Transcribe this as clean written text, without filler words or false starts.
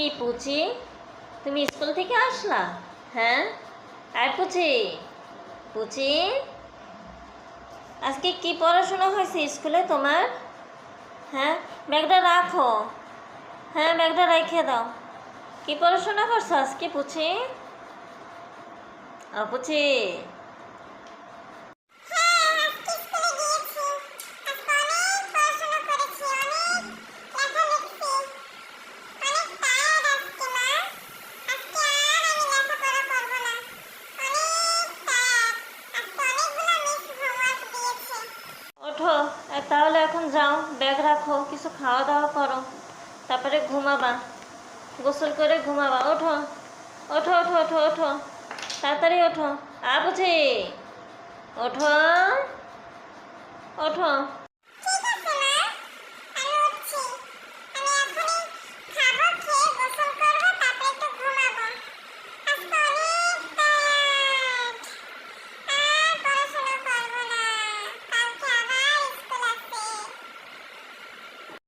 কি পুচি, তুমি স্কুল থেকে আসলা? হ্যাঁ, আর পুচি, পুচি, আজকে কি পড়াশোনা হয়েছে স্কুলে তোমার? হ্যাঁ, ব্যাগটা রাখো। হ্যাঁ, ব্যাগটা রেখে দাও। কি পড়াশোনা করছো আজকে পুচি? ও পুচি, ওঠো। তাহলে এখন যাও, ব্যাগ রাখো, কিছু খাওয়া দাওয়া করো, তারপরে ঘুমাবা, গোসল করে ঘুমাবা। ওঠো, ওঠো, ওঠো, ওঠো, ওঠো, তাড়াতাড়ি ওঠো। বুঝি, ওঠো, ওঠো।